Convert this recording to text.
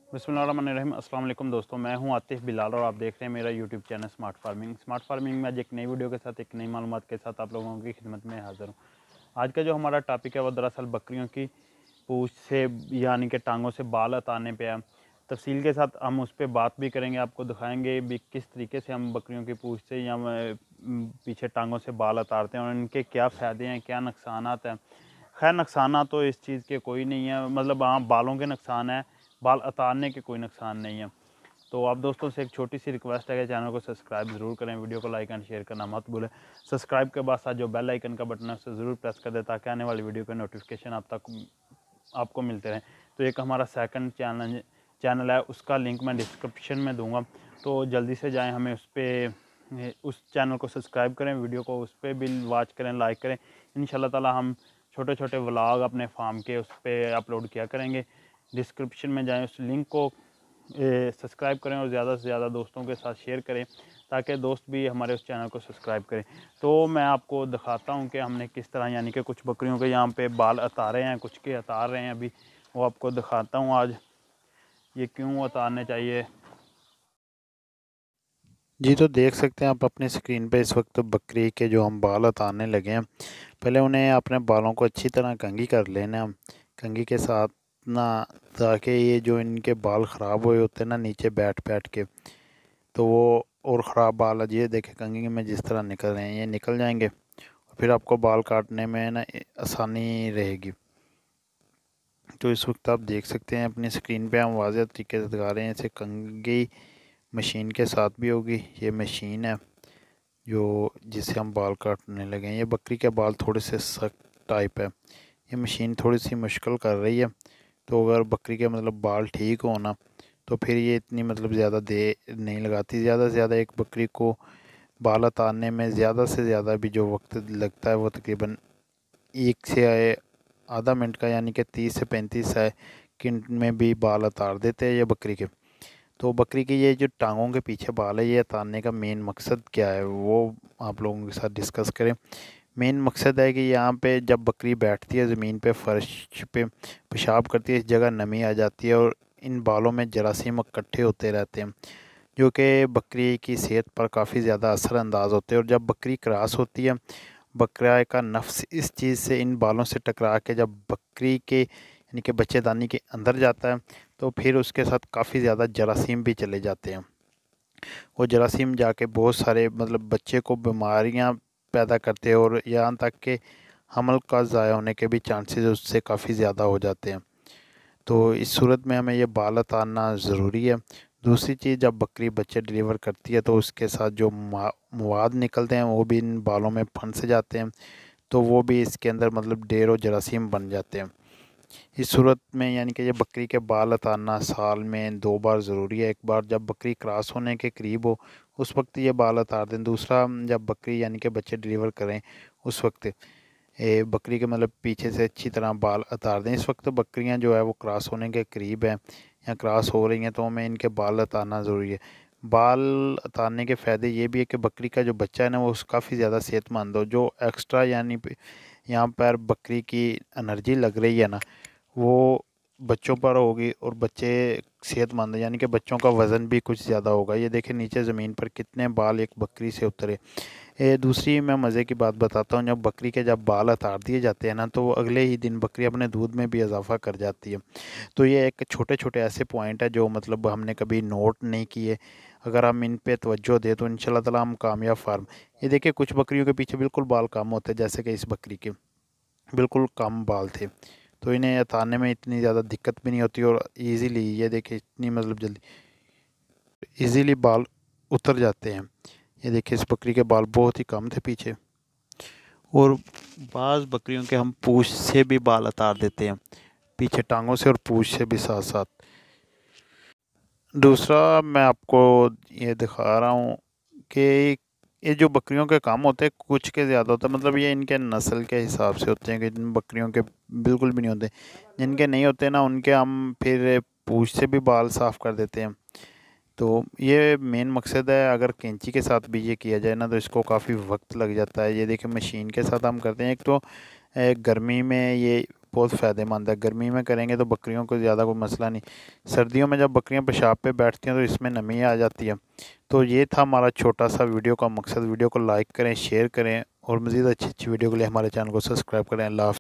बिस्मिल्लाहिर्रहमानिर्रहीम। अस्सलाम वालेकुम दोस्तों, मैं हूं आतिफ बिलाल और आप देख रहे हैं मेरा यूट्यूब चैनल स्मार्ट फार्मिंग में आज एक नई वीडियो के साथ एक नई मालूमात के साथ आप लोगों की खिदमत में हाज़िर हूं। आज का जो हमारा टॉपिक है वो दरअसल बकरियों की पूंछ से यानी कि टांगों से बाल अतारने पे है। तफसील के साथ हम उस पर बात भी करेंगे, आपको दिखाएंगे भी किस तरीके से हम बकरियों की पूंछ से या पीछे टांगों से बाल अतारते हैं और इनके क्या फ़ायदे हैं, क्या नुकसानात हैं। खैर नुकसान तो इस चीज़ के कोई नहीं है, मतलब हाँ बालों के नुकसान है, बाल अतारने के कोई नुकसान नहीं है। तो आप दोस्तों से एक छोटी सी रिक्वेस्ट है कि चैनल को सब्सक्राइब ज़रूर करें, वीडियो को लाइक एंड शेयर करना मत भूलें। सब्सक्राइब के बाद साथ जो बेल आइकन का बटन है उसे ज़रूर प्रेस कर दें ताकि आने वाली वीडियो के नोटिफिकेशन आपको मिलते रहें। तो एक हमारा सेकंड चैनल है, उसका लिंक मैं डिस्क्रिप्शन में दूंगा, तो जल्दी से जाएं, हमें उस चैनल को सब्सक्राइब करें, वीडियो को उस पर भी वॉच करें, लाइक करें। इंशाल्लाह ताला हम छोटे छोटे व्लॉग अपने फार्म के उस पर अपलोड किया करेंगे। डिस्क्रिप्शन में जाएं, उस लिंक को सब्सक्राइब करें और ज़्यादा से ज़्यादा दोस्तों के साथ शेयर करें ताकि दोस्त भी हमारे उस चैनल को सब्सक्राइब करें। तो मैं आपको दिखाता हूं कि हमने किस तरह यानी कि कुछ बकरियों के यहाँ पे बाल अतारे हैं, कुछ के अतार रहे हैं अभी, वो आपको दिखाता हूं आज ये क्यों उतारने चाहिए। जी, तो देख सकते हैं आप अपनी स्क्रीन पे इस वक्त बकरी के जो हम बाल उतारने लगे हैं। पहले उन्हें अपने बालों को अच्छी तरह कंघी कर लेना है, कंघी के साथ ना, ताकि ये जो इनके बाल ख़राब हुए होते हैं ना नीचे बैठ बैठ के, तो वो और ख़राब बाल ये देखें कंघी में जिस तरह निकल रहे हैं ये निकल जाएंगे। फिर आपको बाल काटने में ना आसानी रहेगी। तो इस वक्त आप देख सकते हैं अपनी स्क्रीन पे हम वाज़ेह तरीके से दिखा रहे हैं। इसे कंघी मशीन के साथ भी होगी, ये मशीन है जो जिससे हम बाल काटने लगे हैं। ये बकरी के बाल थोड़े से सख्त टाइप है, ये मशीन थोड़ी सी मुश्किल कर रही है। तो अगर बकरी के मतलब बाल ठीक हो ना, तो फिर ये इतनी मतलब ज़्यादा देर नहीं लगाती। ज़्यादा से ज़्यादा एक बकरी को बाल उतारने में ज़्यादा से ज़्यादा भी जो वक्त लगता है वो तकरीबन 1 से आधा मिनट का, यानी कि 30 से 35 सेकंड में भी बाल उतार देते हैं ये बकरी के। तो बकरी के ये जो टांगों के पीछे बाल है ये उतारने का मेन मकसद क्या है वो आप लोगों के साथ डिस्कस करें। मेन मकसद है कि यहाँ पे जब बकरी बैठती है ज़मीन पे, फर्श पे पेशाब करती है, इस जगह नमी आ जाती है और इन बालों में जरासीम इकट्ठे होते रहते हैं जो कि बकरी की सेहत पर काफ़ी ज़्यादा असरअंदाज होते हैं। और जब बकरी क्रॉस होती है, बकरा का नफ्स इस चीज़ से, इन बालों से टकरा के जब बकरी के यानी कि बच्चेदानी के अंदर जाता है, तो फिर उसके साथ काफ़ी ज़्यादा जरासीम भी चले जाते हैं। वो जरासीम जाके बहुत सारे मतलब बच्चे को बीमारियां पैदा करते हैं और यहाँ तक कि हमल का ज़ाया होने के भी चांसेस उससे काफ़ी ज़्यादा हो जाते हैं। तो इस सूरत में हमें ये बाल उतारना ज़रूरी है। दूसरी चीज़, जब बकरी बच्चे डिलीवर करती है तो उसके साथ जो मवाद निकलते हैं वो भी इन बालों में फंस जाते हैं, तो वो भी इसके अंदर मतलब ढेर और जरासीम बन जाते हैं। इस सूरत में यानी कि ये बकरी के बाल उतारना साल में 2 बार ज़रूरी है। एक बार जब बकरी क्रॉस होने के करीब हो उस वक्त ये बाल उतार दें। दूसरा, जब बकरी यानी कि बच्चे डिलीवर करें उस वक्त बकरी के मतलब पीछे से अच्छी तरह बाल उतार दें। इस वक्त बकरियां जो है वो क्रॉस होने के करीब हैं या क्रॉस हो रही हैं, तो हमें इनके बाल उतारना ज़रूरी है। बाल उतारने के फ़ायदे ये भी है कि बकरी का जो बच्चा है ना वो काफ़ी ज़्यादा सेहतमंद हो। जो एक्स्ट्रा यानी यहाँ पर बकरी की एनर्जी लग रही है ना वो बच्चों पर होगी और बच्चे सेहतमंद हैं, यानी कि बच्चों का वज़न भी कुछ ज़्यादा होगा। ये देखें नीचे ज़मीन पर कितने बाल एक बकरी से उतरे। दूसरी मैं मज़े की बात बताता हूँ, जब बकरी के जब बाल उतार दिए जाते हैं ना तो वो अगले ही दिन बकरी अपने दूध में भी इजाफ़ा कर जाती है। तो ये एक छोटे छोटे ऐसे पॉइंट है जो मतलब हमने कभी नोट नहीं किए। अगर हम इन पे तवज्जो दें तो इंशाल्लाह ताला हम कामयाब फार्म। ये देखिए कुछ बकरियों के पीछे बिल्कुल बाल कम होते हैं, जैसे कि इस बकरी के बिल्कुल कम बाल थे, तो इन्हें उतारने में इतनी ज़्यादा दिक्कत भी नहीं होती और इजीली ये देखिए इतनी मतलब जल्दी इजीली बाल उतर जाते हैं। ये देखिए इस बकरी के बाल बहुत ही कम थे पीछे, और बाज़ बकरियों के हम पूंछ से भी बाल उतार देते हैं, पीछे टांगों से और पूंछ से भी साथ साथ। दूसरा मैं आपको ये दिखा रहा हूँ कि ये जो बकरियों के काम होते हैं कुछ के ज़्यादा होता है, मतलब ये इनके नस्ल के हिसाब से होते हैं कि जिन बकरियों के बिल्कुल भी नहीं होते। जिनके नहीं होते ना उनके हम फिर पूंछ से भी बाल साफ़ कर देते हैं। तो ये मेन मकसद है। अगर कैंची के साथ भी ये किया जाए ना तो इसको काफ़ी वक्त लग जाता है। ये देखिए मशीन के साथ हम करते हैं, एक तो गर्मी में ये बहुत फ़ायदेमंद है। गर्मी में करेंगे तो बकरियों को ज़्यादा कोई मसला नहीं। सर्दियों में जब बकरियां पेशाब पे बैठती हैं तो इसमें नमी आ जाती है। तो ये था हमारा छोटा सा वीडियो का मकसद। वीडियो को लाइक करें, शेयर करें और मज़ीद अच्छी अच्छी वीडियो के लिए हमारे चैनल को सब्सक्राइब करें। अल्लाह हाफ़िज़।